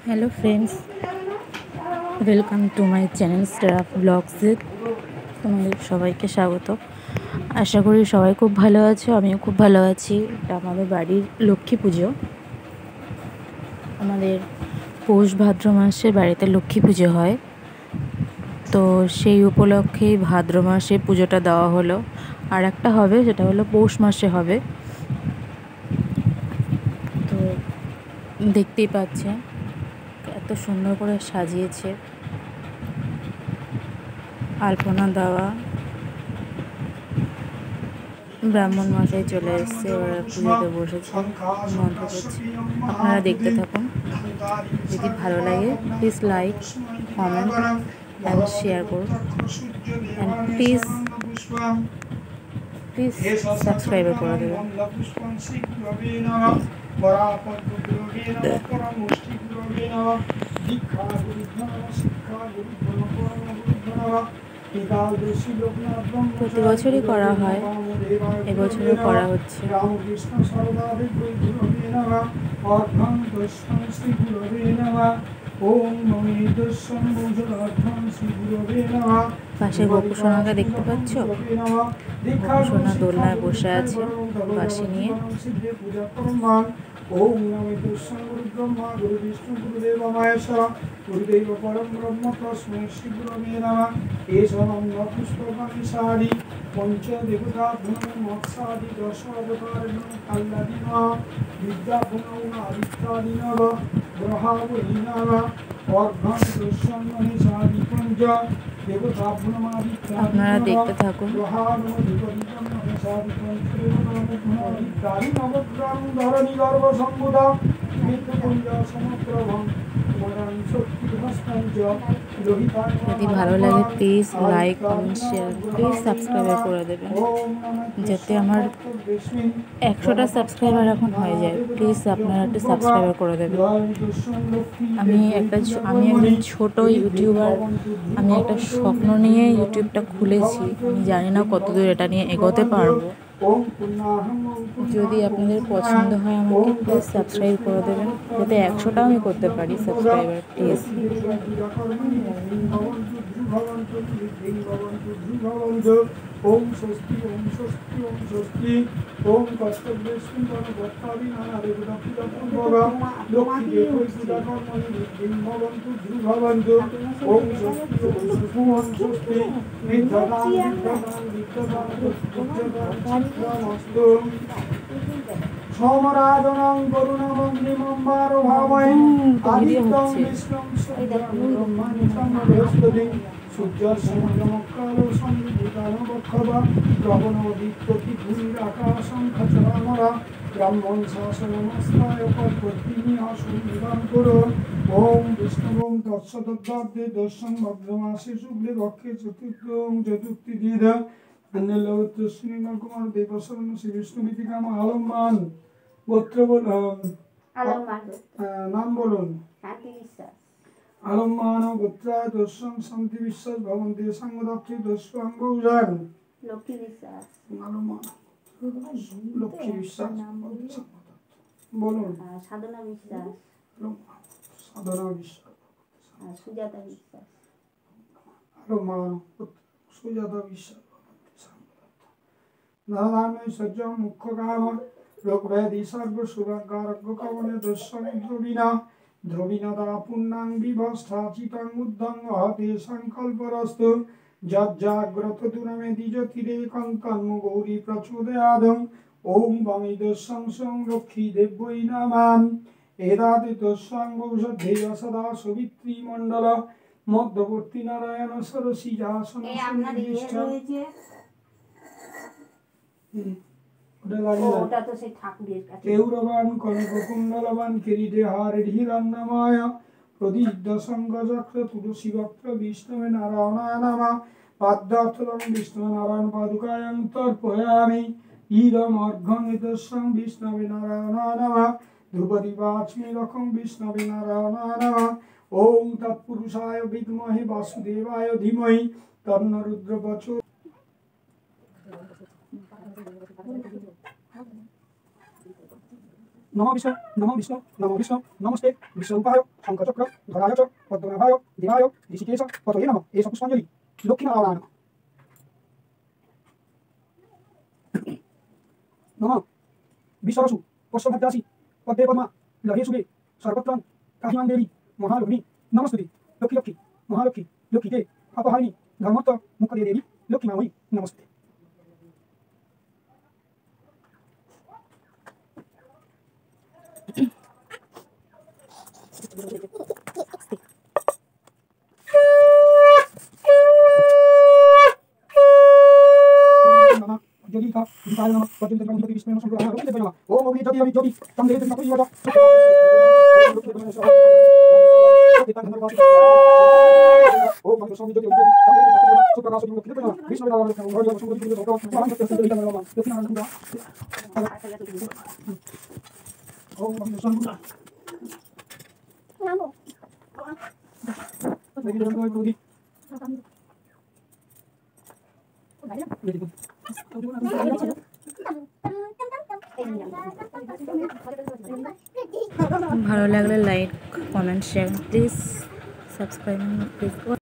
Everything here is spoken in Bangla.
Hello friends, welcome to my channel star ব্লগসে তোমাদের সবাইকে স্বাগত। আশা করি সবাই খুব ভালো আছো, আমিও খুব ভালো আছি। এটা আমাদের বাড়ির লক্ষ্মী পুজো। আমাদের পৌষ ভাদ্র মাসে বাড়িতে লক্ষ্মী পুজো হয়, তো সেই উপলক্ষেই ভাদ্র মাসে পুজোটা দেওয়া হলো। আর একটা হবে, সেটা হলো পৌষ মাসে হবে। তো দেখতেই পাচ্ছেন এত সুন্দর করে সাজিয়েছে, আলপনা দেওয়া। ব্রাহ্মণ মশাই চলে এসছে, ওরা পুজোতে বসেছে, মন্ত্র করছে। আপনারা দেখতে থাকুন। যদি ভালো লাগে please like, comment and share করুন, অ্যান্ড প্লিজ সাবস্ক্রাইব করে দেবেন। প্রতি বছরই করা হয়, এবছরও করা হচ্ছে। পাশে গোপুসোনাকে দেখতে পাচ্ছ? গোপুসোনা দোলনায় বসে আছে বাঁশি নিয়ে। ওম নমো দুর্সং গুরু ব্রহ্মা গুরু বিষ্ণু গুরুদেব মহেশ্বর গুরুদেব পরম ব্রহ্ম তস্মৈ শ্রী গুরবে নমঃ। এষাং পুষ্পকানি সারি পঞ্চ দেবতা গুণ মৎসাদি দশ অবতার কল্যাণী নমঃ। বিদ্যা গুণ আদিত্যাদি নব গ্রহাবলী নমঃ। অর্ঘ্যং দুর্সং মহিষাদি পঞ্চ দেবতা গুণ আদিত্যাদি। আপনারা দেখতে থাকুন। যদি ভালো লাগে please like, comment, share, please subscribe করে দেবেন, যাতে আমার 100টা সাবস্ক্রাইবার এখন হয়ে যায়। প্লিজ আপনারা একটু সাবস্ক্রাইব করে দেবেন। আমি একজন ছোট ইউটিউবার। আমি একটা স্বপ্ন নিয়ে ইউটিউবটা খুলেছি। আমি জানি না কতদূর এটা নিয়ে এগোতে পারবো। যদি আপনাদের পছন্দ হয় আমাকে প্লিজ সাবস্ক্রাইব করে দেবেন, যাতে 100টাও আমি করতে পারি সাবস্ক্রাইবার, প্লিজ। ওম স্বস্তি ওম স্বস্তি ওম স্বস্তি ওম কষ্টব্যস্মিন ভক্তাদি নানা দেবতা পূজা পূর্বক লক্ষ্মী দেবী পূজা কর্মণি বিঘ্ন ভবন্তু ধ্রুভবন্তু। ওম স্বস্তি ওম স্বস্তি ওম স্বস্তি বিদ্যদান বিদ্যদান বিদ্যদান বিদ্যদান চিত্রমস্তু। সোমরাজনং করুণামগ্নিমম্বার ভাবৈ আদিত্যং বিষ্ণুং সূর্যং ব্রহ্মাণিতং বৃহস্পতিং সূর্যসমুদ্রমকালো সংবিধানবক্ষবা প্রবণোদিত্যতি ভূমিরাকাশং খচরামরা ব্রাহ্মণ শাসনমস্তায় পদ্মতিনি আসুনিবাং কুরু। ওম বিষ্ণুবং তৎসদব্দাব্দে দর্শন ভদ্রমাসে শুক্লে পক্ষে চতুর্থী দিদ অন্যলবত্রশ্রীনির্মল কুমার দেবশরণ শ্রী বিষ্ণু গীতিকাম আলম্বান। গোত্র বলুন, নাম বলুন। আলম্বান গোত্রায় দর্শন শান্তি বিশ্বাস ভবন্তি সংগদাত্রী দস্যাঙ্গৌজান লক্ষ্মী বিশ্বাস। আলম্বান লক্ষ্মী বিশ্বাস বলুন। সাধনা বিশ্বাস, সাধনা বিশ্বাস, সুজাতা বিশ্বাস। আলম্বান সুজাতা বিশ্বাস। নারায়ণ সজ্জম মুখ্য কাম লোকব্যাধি সর্ব শুভাকারক কামনে দর্শন ধ্রুবিনা ধ্রুবিনদা পুণ্যাং বিভষ্ঠা চিতং উদ্ধং হতে সংকল্পরস্তু যজ্জাগ্রত দুরমে দ্বিজতিরে কঙ্কন্ম গৌরী প্রচোদয়াদং। ওম বামে দর্শং সং লক্ষ্মী দেব্যৈ নমঃ। এদাতে দর্শং বৌষধেয় সদা সবিত্রী মণ্ডল মধ্যবর্তী নারায়ণ সরসী যাসন সন্নিবিষ্ট। কেউরবান কনককুণ্ডলবান কিরীটে হারে হিরণ্যময় প্রদীপ্ত শঙ্খচক্র তুলসী বক্ত্র বিষ্ণবে নারায়ণায় নমঃ। পাদ্যার্থং বিষ্ণু নারায়ণ পাদুকায়ং তর্পয়ামি ইদম অর্ঘ্যং এতস্যং বিষ্ণবে নারায়ণায় নমঃ। ধ্রুপদী বাচমি রকং বিষ্ণবে নারায়ণায় নমঃ। ওম তৎপুরুষায় বিদ্মহে বাসুদেবায় ধীমহি তন্ন রুদ্র প্রচোদয়াৎ। नमो विष्णु नमस्ते विश्वरूपाय शंखचक्र धराय च पद्मनाभाय देवाय ऋषिकेश पतये नमः। एष पुष्पांजलि लक्ष्मीनारायण नमः। विश्वरसु पश्वभद्रासि पद्मे पद्मा लहे शुभे सर्वत्र काहिमां देवी महालक्ष्मी नमस्तुते। लक्ष्मी लक्ष्मी महालक्ष्मी लक्ष्मीते अपहारिणी धर्मत्व मुक्तदे देवी लक्ष्मीमामयी नमस्ते। ভালো লাগলে like comment share please subscribe please.